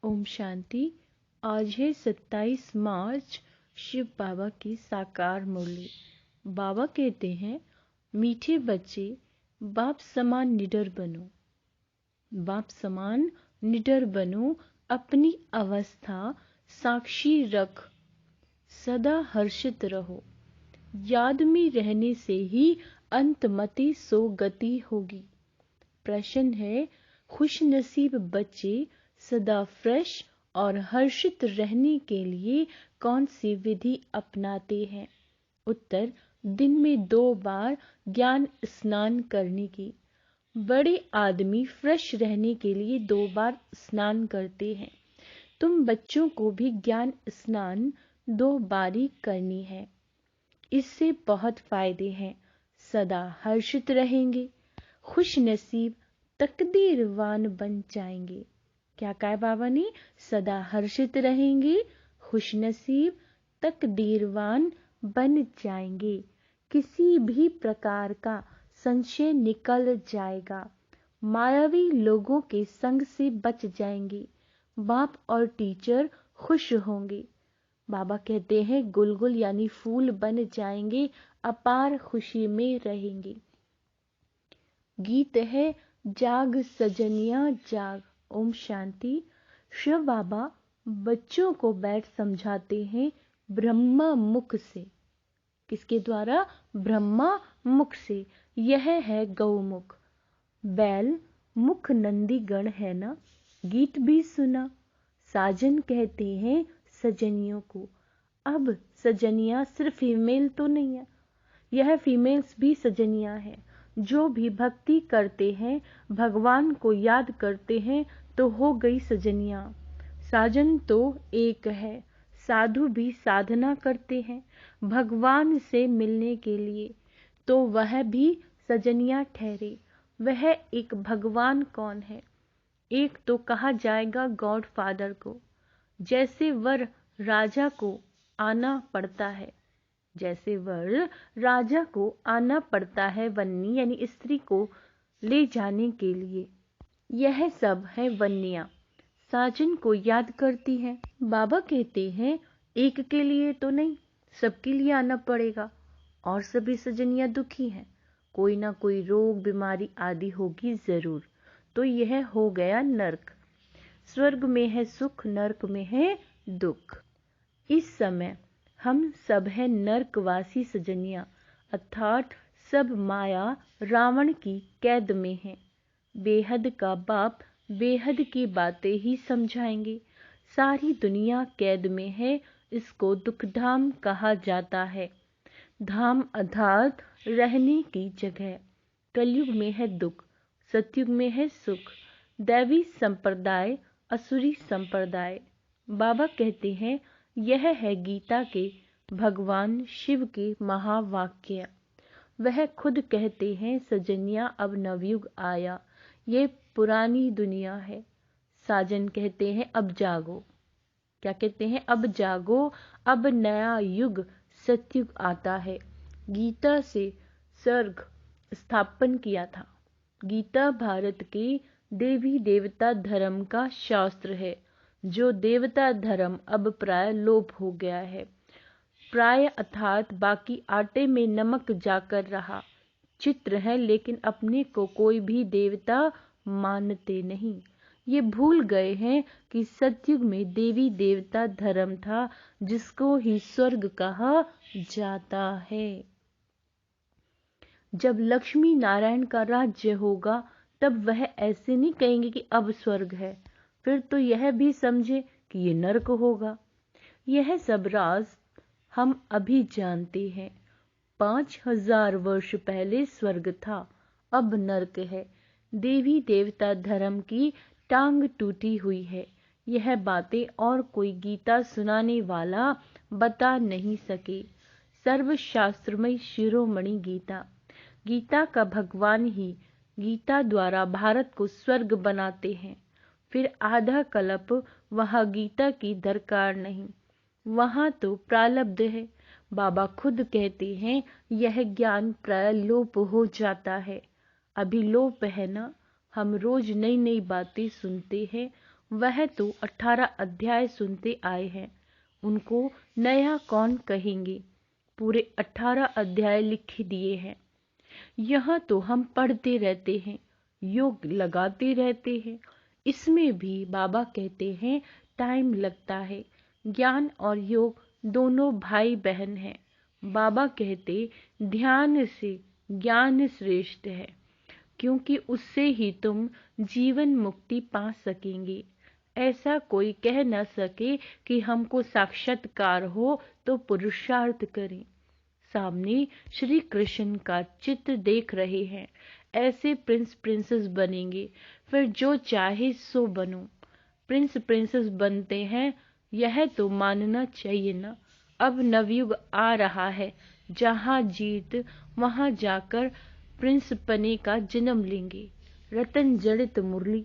ओम शांति। आज है 27 मार्च, शिव बाबा की साकार मुरली। बाबा कहते हैं, मीठे बच्चे बाप समान निडर बनो। बाप समान निडर बनो, अपनी अवस्था साक्षी रख, सदा हर्षित रहो। याद में रहने से ही अंतमति सो गति होगी। प्रश्न है, खुश नसीब बच्चे सदा फ्रेश और हर्षित रहने के लिए कौन सी विधि अपनाते हैं? उत्तर, दिन में 2 बार ज्ञान स्नान करने की। बड़े आदमी फ्रेश रहने के लिए 2 बार स्नान करते हैं। तुम बच्चों को भी ज्ञान स्नान 2 बारी करनी है। इससे बहुत फायदे हैं। सदा हर्षित रहेंगे, खुश नसीब तकदीरवान बन जाएंगे। क्या कहा बाबा ने? सदा हर्षित रहेंगे, खुश नसीब तकदीरवान बन जाएंगे। किसी भी प्रकार का संशय निकल जाएगा। मायावी लोगों के संग से बच जाएंगे। बाप और टीचर खुश होंगे। बाबा कहते हैं, गुलगुल यानी फूल बन जाएंगे, अपार खुशी में रहेंगे। गीत है, जाग सजनिया जाग। ओम शांति। शिव बाबा बच्चों को बैठ समझाते हैं ब्रह्मा मुख से। किसके द्वारा? ब्रह्मा मुख से। यह है गौमुख। बैल मुख नंदी गण है ना। गीत भी सुना। साजन कहते हैं सजनियों को। अब सजनिया सिर्फ फीमेल तो नहीं है, यह फीमेल्स भी सजनिया है। जो भी भक्ति करते हैं, भगवान को याद करते हैं, तो हो गई सजनिया। साजन तो एक है। साधु भी साधना करते हैं भगवान से मिलने के लिए, तो वह भी सजनिया ठहरे। वह एक भगवान कौन है? एक तो कहा जाएगा गॉड फादर को। जैसे वर राजा को आना पड़ता है, जैसे वर राजा को आना पड़ता है वन्नी यानी स्त्री को ले जाने के लिए, यह सब है वन्नियां। साजन को याद करती हैं। बाबा कहते हैं, एक के लिए तो नहीं, सबके लिए आना पड़ेगा। और सभी सजनियां दुखी हैं, कोई ना कोई रोग बीमारी आदि होगी जरूर। तो यह हो गया नरक। स्वर्ग में है सुख, नरक में है दुख। इस समय हम सब हैं नरकवासी सजनिया, अर्थात सब माया रावण की कैद में हैं। बेहद का बाप बेहद की बातें ही समझाएंगे। सारी दुनिया कैद में है, इसको दुखधाम कहा जाता है। धाम अर्थात रहने की जगह। कलयुग में है दुख, सतयुग में है सुख। दैवी संप्रदाय, असुरी संप्रदाय। बाबा कहते हैं, यह है गीता के भगवान शिव के महावाक्य। वह खुद कहते हैं, सजनिया अब नवयुग आया, ये पुरानी दुनिया है। साजन कहते हैं, अब जागो। क्या कहते हैं? अब जागो, अब नया युग सतयुग आता है। गीता से स्वर्ग स्थापन किया था। गीता भारत के देवी देवता धर्म का शास्त्र है। जो देवता धर्म अब प्राय लोप हो गया है। प्राय अर्थात बाकी आटे में नमक जाकर रहा। चित्र है, लेकिन अपने को कोई भी देवता मानते नहीं। ये भूल गए हैं कि सतयुग में देवी देवता धर्म था, जिसको ही स्वर्ग कहा जाता है। जब लक्ष्मी नारायण का राज्य होगा, तब वह ऐसे नहीं कहेंगे कि अब स्वर्ग है। फिर तो यह भी समझे कि ये नरक होगा। यह सब राज हम अभी जानते हैं। 5000 वर्ष पहले स्वर्ग था, अब नरक है। देवी देवता धर्म की टांग टूटी हुई है। यह बातें और कोई गीता सुनाने वाला बता नहीं सके। सर्वशास्त्रमय शिरोमणि गीता। गीता का भगवान ही गीता द्वारा भारत को स्वर्ग बनाते हैं। फिर आधा कल्प वहाँ गीता की दरकार नहीं, वहाँ तो प्रालब्ध है। बाबा खुद कहते हैं, यह ज्ञान प्राय लोप हो जाता है। अभी लोप है ना। हम रोज नई नई बातें सुनते हैं, वह तो 18 अध्याय सुनते आए हैं, उनको नया कौन कहेंगे। पूरे 18 अध्याय लिख दिए हैं। यहाँ तो हम पढ़ते रहते हैं, योग लगाते रहते हैं। इसमें भी बाबा कहते हैं टाइम लगता है। ज्ञान और योग दोनों भाई बहन हैं। बाबा कहते ध्यान से ज्ञान श्रेष्ठ है, क्योंकि उससे ही तुम जीवन मुक्ति पा सकेंगे। ऐसा कोई कह न सके कि हमको साक्षात्कार हो तो पुरुषार्थ करें। सामने श्री कृष्ण का चित्र देख रहे हैं, ऐसे प्रिंस प्रिंसेस बनेंगे, फिर जो चाहे सो बनो। प्रिंस प्रिंसेस बनते हैं, यह तो मानना चाहिए ना। अब नवयुग आ रहा है, जहाँ जीत वहाँ जाकर प्रिंस पने का जन्म लेंगे। रतन जड़ित मुरली,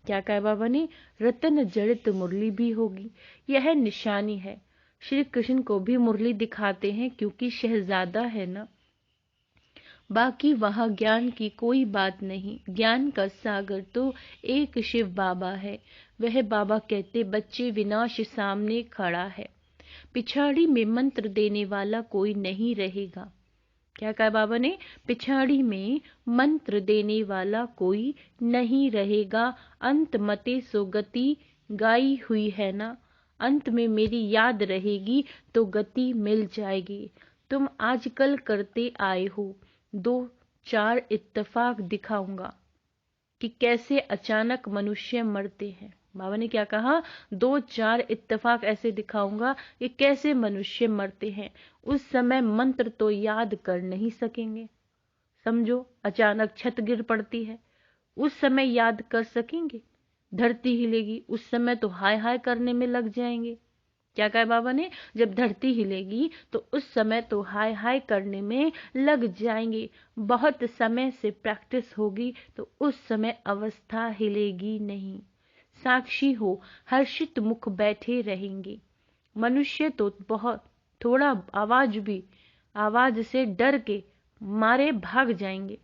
क्या कहा बाबा ने, रतन जड़ित मुरली भी होगी। यह निशानी है। श्री कृष्ण को भी मुरली दिखाते हैं, क्योंकि शहजादा है ना। बाकी वहाँ ज्ञान की कोई बात नहीं। ज्ञान का सागर तो एक शिव बाबा है। वह बाबा कहते बच्चे विनाश सामने खड़ा है, पिछाड़ी में मंत्र देने वाला कोई नहीं रहेगा। क्या कहा बाबा ने, पिछाड़ी में मंत्र देने वाला कोई नहीं रहेगा। अंत मते सो गति गाई हुई है ना। अंत में मेरी याद रहेगी तो गति मिल जाएगी। तुम आजकल करते आए हो। 2-4 इत्तेफाक दिखाऊंगा कि कैसे अचानक मनुष्य मरते हैं। बाबा ने क्या कहा, 2-4 इत्तेफाक ऐसे दिखाऊंगा कि कैसे मनुष्य मरते हैं। उस समय मंत्र तो याद कर नहीं सकेंगे। समझो, अचानक छत गिर पड़ती है, उस समय याद कर सकेंगे? धरती हिलेगी, उस समय तो हाय हाय करने में लग जाएंगे। क्या कहा बाबा ने, जब धरती हिलेगी तो उस समय तो हाय हाय करने में लग जाएंगे। बहुत समय से प्रैक्टिस होगी तो उस समय अवस्था हिलेगी नहीं। साक्षी हो, हर्षित मुख बैठे रहेंगे। मनुष्य तो बहुत थोड़ा आवाज से डर के मारे भाग जाएंगे।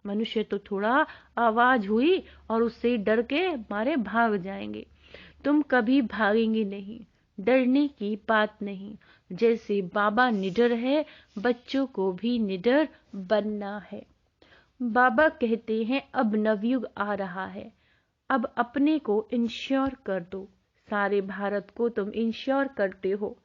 मनुष्य तो थोड़ा आवाज हुई और उससे डर के मारे भाग जाएंगे। तुम कभी भागेंगे नहीं, डरने की बात नहीं। जैसे बाबा निडर है, बच्चों को भी निडर बनना है। बाबा कहते हैं अब नवयुग आ रहा है, अब अपने को इंश्योर कर दो। सारे भारत को तुम इंश्योर करते हो।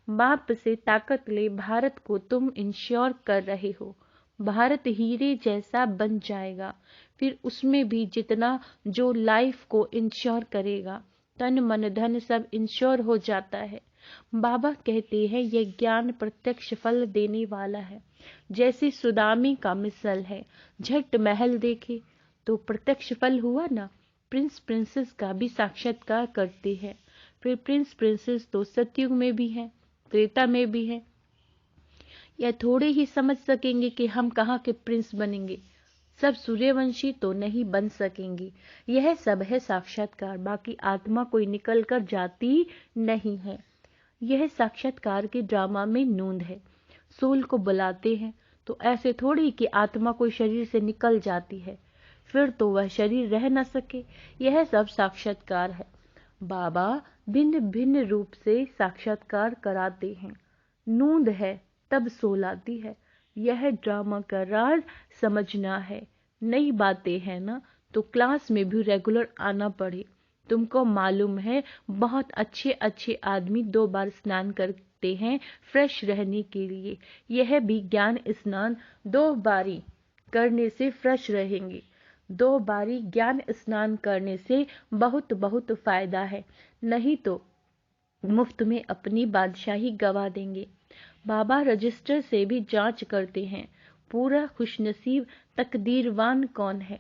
बाप से ताकत ले भारत को तुम इंश्योर कर रहे हो। भारत हीरे जैसा बन जाएगा। फिर उसमें भी जितना जो लाइफ को इंश्योर करेगा, तन मन धन सब इंश्योर हो जाता है। बाबा कहते हैं यह ज्ञान प्रत्यक्ष फल देने वाला है। जैसे सुदामी का मिसल है, झट महल देखे तो प्रत्यक्ष फल हुआ ना। प्रिंस प्रिंसेस का भी साक्षात्कार करते हैं। फिर प्रिंस प्रिंसेस तो सतयुग में भी हैं, त्रेता में भी हैं। यह थोड़े ही समझ सकेंगे कि हम कहाँ के प्रिंस बनेंगे। सब सूर्यवंशी तो नहीं बन सकेंगे। यह सब है साक्षात्कार, बाकी आत्मा कोई निकल कर जाती नहीं है। यह साक्षात्कार के ड्रामा में नूंद है। सोल को बुलाते हैं तो ऐसे थोड़ी कि आत्मा कोई शरीर से निकल जाती है, फिर तो वह शरीर रह न सके। यह सब साक्षात्कार है। बाबा भिन्न भिन्न रूप से साक्षात्कार कराते हैं। नूंद है तब सोल आती है। यह ड्रामा का राज समझना है। नई बातें हैं ना, तो क्लास में भी रेगुलर आना पड़े। तुमको मालूम है बहुत अच्छे अच्छे आदमी 2 बार स्नान करते हैं फ्रेश रहने के लिए। यह भी ज्ञान स्नान 2 बारी करने से फ्रेश रहेंगे। 2 बारी ज्ञान स्नान करने से बहुत बहुत फायदा है, नहीं तो मुफ्त में अपनी बादशाही गवा देंगे। बाबा रजिस्टर से भी जांच करते हैं, पूरा खुशनसीब तकदीरवान कौन है।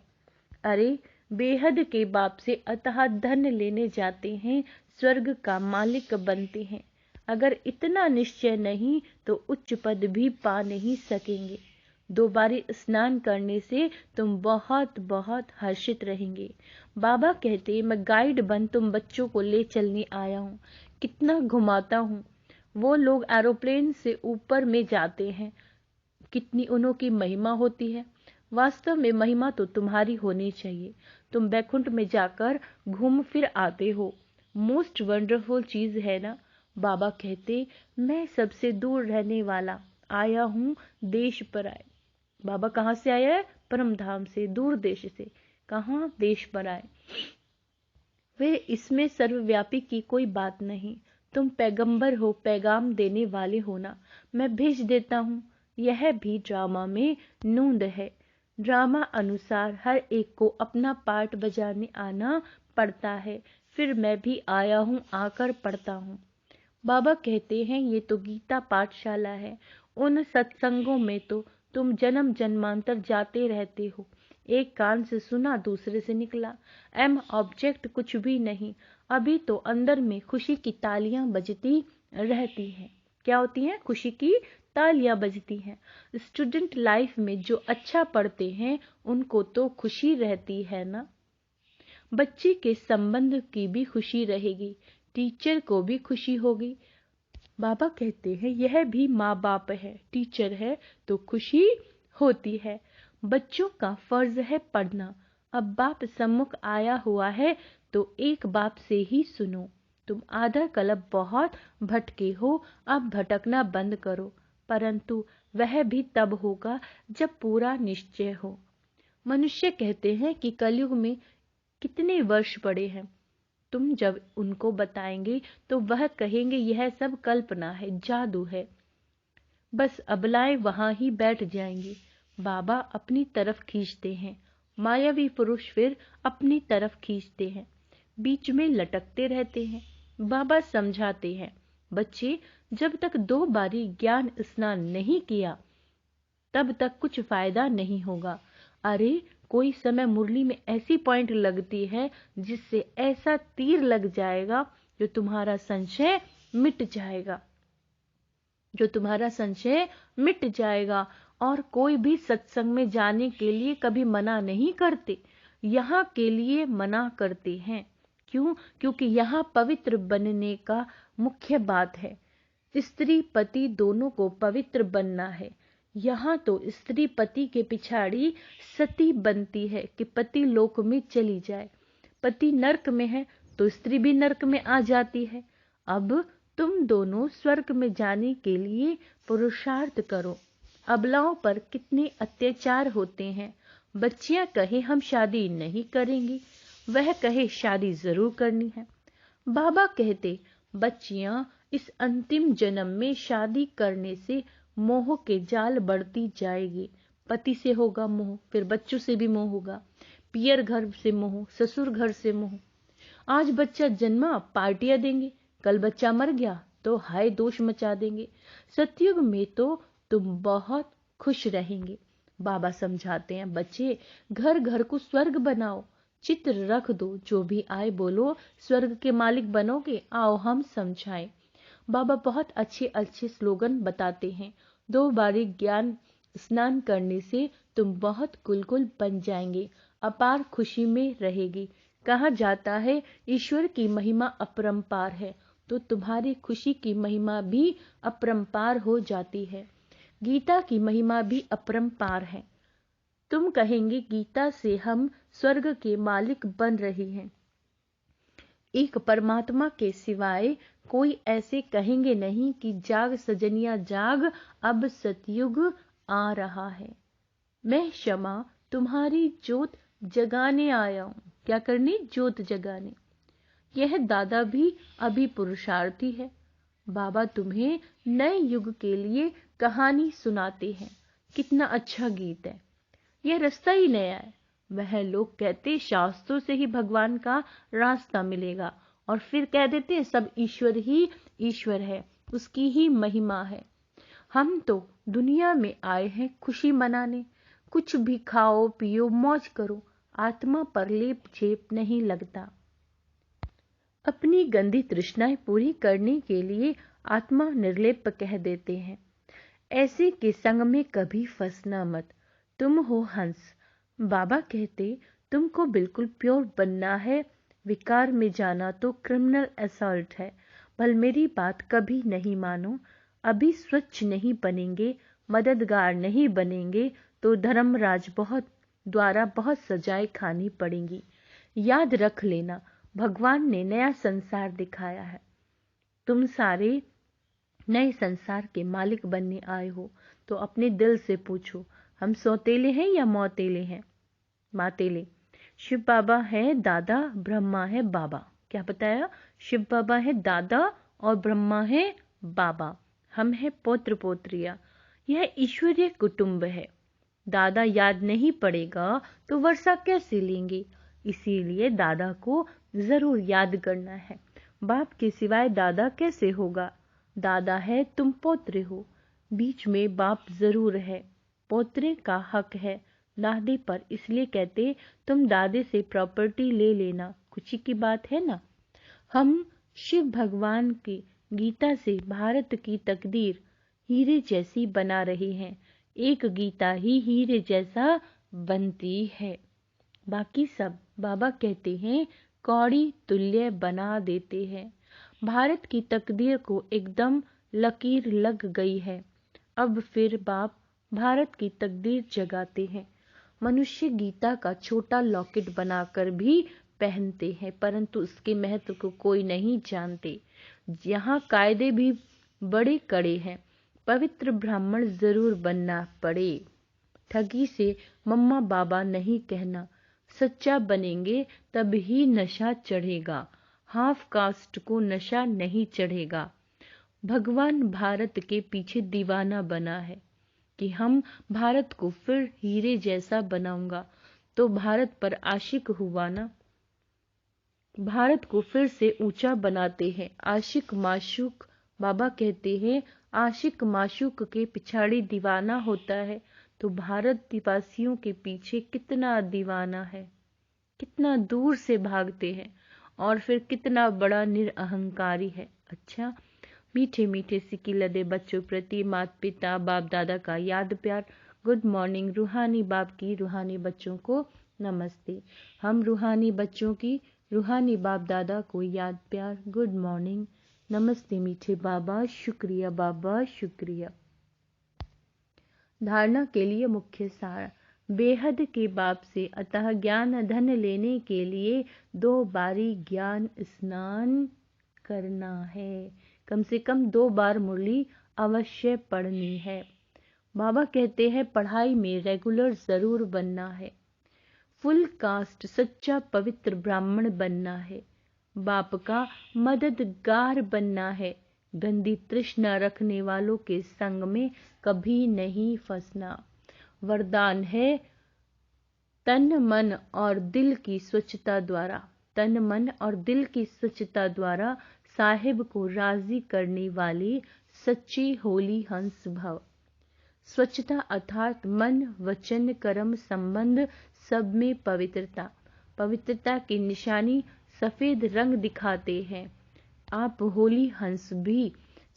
अरे बेहद के बाप से अतः धन लेने जाते हैं, स्वर्ग का मालिक बनते हैं। अगर इतना निश्चय नहीं तो उच्च पद भी पा नहीं सकेंगे। 2 बारी स्नान करने से तुम बहुत बहुत हर्षित रहेंगे। बाबा कहते मैं गाइड बन तुम बच्चों को ले चलने आया हूँ। कितना घुमाता हूँ। वो लोग एरोप्लेन से ऊपर में जाते हैं, कितनी उन्हों की महिमा होती है। वास्तव में महिमा तो तुम्हारी होनी चाहिए। तुम बैकुंठ में जाकर घूम फिर आते हो, मोस्ट वंडरफुल चीज है ना। बाबा कहते, मैं सबसे दूर रहने वाला आया हूँ देश पर आए। बाबा कहाँ से आया है? परम धाम से, दूर देश से। कहाँ? देश पर आए। वे इसमें सर्वव्यापी की कोई बात नहीं। तुम पैगंबर हो, पैगाम देने वाले हो ना। मैं भेज देता हूँ। यह भी ड्रामा में नूंद है। ड्रामा अनुसार हर एक को अपना पार्ट बजाने आना पड़ता है। फिर मैं भी आया हूँ, आकर पढ़ता हूँ। बाबा कहते हैं, ये तो गीता पाठशाला है। उन सत्संगों में तो तुम जन्म जन्मांतर जाते रहते हो। एक कान से सुना, दूसरे से निकला। एम ऑब्जेक्ट कुछ भी नहीं। अभी तो अंदर में खुशी की तालियां बजती रहती हैं। क्या होती हैं? खुशी की तालियां बजती हैं। स्टूडेंट लाइफ में जो अच्छा पढ़ते हैं उनको तो खुशी रहती है ना। बच्चे के संबंध की भी खुशी रहेगी, टीचर को भी खुशी होगी। बाबा कहते हैं, यह भी माँ बाप है, टीचर है तो खुशी होती है। बच्चों का फर्ज है पढ़ना। अब बाप सम्मुख आया हुआ है तो एक बाप से ही सुनो। तुम आधा कल्प बहुत भटके हो, अब भटकना बंद करो। परंतु वह भी तब होगा जब पूरा निश्चय हो। मनुष्य कहते हैं कि कलयुग में कितने वर्ष पड़े हैं। तुम जब उनको बताएंगे तो वह कहेंगे, यह सब कल्पना है, जादू है। बस अबलाएं वहां ही बैठ जाएंगी। बाबा अपनी तरफ खींचते हैं, मायावी पुरुष फिर अपनी तरफ खींचते हैं, बीच में लटकते रहते हैं। बाबा समझाते हैं, बच्चे, जब तक 2 बारी ज्ञान स्नान नहीं किया तब तक कुछ फायदा नहीं होगा। अरे, कोई समय मुरली में ऐसी पॉइंट लगती है जिससे ऐसा तीर लग जाएगा जो तुम्हारा संशय मिट जाएगा, और कोई भी सत्संग में जाने के लिए कभी मना नहीं करते। यहाँ के लिए मना करते हैं। क्यों? क्योंकि यहाँ पवित्र बनने का मुख्य बात है। स्त्री पति दोनों को पवित्र बनना है। यहाँ तो स्त्री पति के पिछाड़ी सती बनती है कि पति लोक में चली जाए। पति नरक में है तो स्त्री भी नरक में आ जाती है। अब तुम दोनों स्वर्ग में जाने के लिए पुरुषार्थ करो। अबलाओं पर कितने अत्याचार होते हैं। बच्चियां कहे हम शादी नहीं करेंगी, वह कहे शादी जरूर करनी है। बाबा कहते, बच्चियां, इस अंतिम जन्म में शादी करने से मोह के जाल बढ़ती जाएगी। पति से होगा मोह, फिर बच्चों से भी मोह होगा, पियर घर से मोह, ससुर घर से मोह। आज बच्चा जन्मा, पार्टियां देंगे, कल बच्चा मर गया तो हाय दोष मचा देंगे। सतयुग में तो तुम बहुत खुश रहेंगे। बाबा समझाते हैं, बच्चे, घर घर को स्वर्ग बनाओ, चित्र रख दो, जो भी आए बोलो स्वर्ग के मालिक बनोगे, आओ हम समझाएं। बाबा बहुत अच्छे अच्छे स्लोगन बताते हैं। 2 बारी ज्ञान स्नान करने से तुम बहुत कुलकुल बन जाएंगे, अपार खुशी में रहेगी। कहा जाता है, ईश्वर की महिमा अपरंपार है, तो तुम्हारी खुशी की महिमा भी अपरंपार हो जाती है। गीता की महिमा भी अपरंपार है। तुम कहेंगे, गीता से हम स्वर्ग के मालिक बन रही हैं। एक परमात्मा के सिवाय कोई ऐसे कहेंगे नहीं कि जाग सजनिया जाग, अब सतयुग आ रहा है। मैं क्षमा तुम्हारी जोत जगाने आया हूं। क्या करने? जोत जगाने। यह दादा भी अभी पुरुषार्थी है। बाबा तुम्हें नए युग के लिए कहानी सुनाते हैं। कितना अच्छा गीत है। यह रास्ता ही नया है। वह लोग कहते शास्त्रों से ही भगवान का रास्ता मिलेगा, और फिर कह देते सब ईश्वर ही ईश्वर है, उसकी ही महिमा है। हम तो दुनिया में आए हैं खुशी मनाने। कुछ भी खाओ पियो मौज करो, आत्मा पर लेप झेप नहीं लगता। अपनी गंदी तृष्णाएं पूरी करने के लिए आत्मा निर्लेप कह देते हैं। ऐसे के संग में कभी फंसना मत। तुम हो हंस। बाबा कहते, तुमको बिल्कुल प्योर बनना है। विकार में जाना तो क्रिमिनल असॉल्ट है। भल मेरी बात कभी नहीं मानो। अभी स्वच्छ नहीं बनेंगे, मददगार नहीं बनेंगे तो धर्मराज द्वारा बहुत सजाएं खानी पड़ेंगी। याद रख लेना, भगवान ने नया संसार दिखाया है। तुम सारे नए संसार के मालिक बनने आए हो, तो अपने दिल से पूछो, हम सौतेले हैं या मौतेले हैं? मातेले। शिव बाबा है दादा, ब्रह्मा है बाबा। क्या बताया? शिव बाबा है दादा और ब्रह्मा है बाबा। हम हैं पौत्र पोत्रिया। यह ईश्वरीय कुटुंब है। दादा याद नहीं पड़ेगा तो वर्षा कैसे लेंगे? इसीलिए दादा को जरूर याद करना है। बाप के सिवाय दादा कैसे होगा? दादा है, तुम पौत्र हो, बीच में बाप जरूर है। पौत्रे का हक है दादे पर, इसलिए कहते तुम दादे से प्रॉपर्टी ले लेना। खुशी की बात है ना। हम शिव भगवान की गीता से भारत की तकदीर हीरे जैसी बना रहे हैं। एक गीता ही हीरे जैसा बनती है, बाकी सब बाबा कहते हैं कौड़ी तुल्य बना देते हैं। भारत की तकदीर को एकदम लकीर लग गई है। अब फिर बाप भारत की तकदीर जगाते हैं। मनुष्य गीता का छोटा लॉकेट बनाकर भी पहनते हैं, परंतु उसके महत्व को कोई नहीं जानते। यहाँ कायदे भी बड़े कड़े हैं। पवित्र ब्राह्मण जरूर बनना पड़े। ठगी से मम्मा बाबा नहीं कहना। सच्चा बनेंगे तब ही नशा चढ़ेगा। हाफ कास्ट को नशा नहीं चढ़ेगा। भगवान भारत के पीछे दीवाना बना है कि हम भारत को फिर हीरे जैसा बनाऊंगा, तो भारत पर आशिक हुआ ना। भारत को फिर से ऊंचा बनाते हैं। आशिक माशूक, बाबा कहते हैं आशिक माशूक के पिछाड़ी दीवाना होता है, तो भारत निवासियों के पीछे कितना दीवाना है, कितना दूर से भागते हैं और फिर कितना बड़ा निरअहंकारी है। अच्छा, मीठे मीठे सिक्की लदे बच्चों प्रति माता पिता बाप दादा का याद प्यार। Good morning. रूहानी बाप की रूहानी बच्चों को नमस्ते। हम रूहानी बच्चों की रूहानी बाप दादा को याद प्यार। गुड मॉर्निंग, नमस्ते मीठे बाबा, शुक्रिया बाबा, शुक्रिया। धारणा के लिए मुख्य सार। बेहद के बाप से अतः ज्ञान धन लेने के लिए 2 बारी ज्ञान स्नान करना है। कम से कम 2 बार मुरली अवश्य पढ़नी है। बाबा कहते हैं पढ़ाई में रेगुलर जरूर बनना है। फुल कास्ट सच्चा पवित्र ब्राह्मण बनना है। बाप का मददगार बनना है। गंदी तृष्णा रखने वालों के संग में कभी नहीं फंसना। वरदान है तन मन और दिल की स्वच्छता द्वारा। तन मन और दिल की स्वच्छता द्वारा साहिब को राजी करने वाली सच्ची होली हंस भव। स्वच्छता अर्थात मन वचन कर्म संबंध सब में पवित्रता। पवित्रता की निशानी सफेद रंग दिखाते हैं। आप होली हंस भी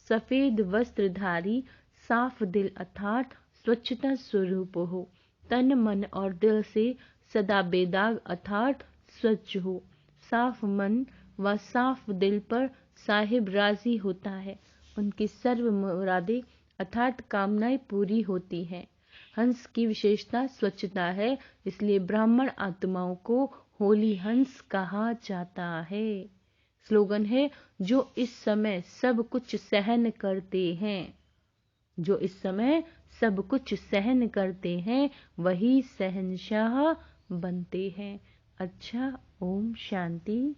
सफेद वस्त्रधारी साफ दिल अर्थात स्वच्छता स्वरूप हो। तन मन और दिल से सदा बेदाग अर्थात स्वच्छ हो। साफ मन व साफ दिल पर साहिब राजी होता है। उनकी सर्व मुरादें अर्थात कामनाएं पूरी होती हैं। हंस की विशेषता स्वच्छता है, इसलिए ब्राह्मण आत्माओं को होली हंस कहा जाता है। स्लोगन है जो इस समय सब कुछ सहन करते हैं। जो इस समय सब कुछ सहन करते हैं वही शहंशाह बनते हैं। अच्छा, ओम शांति।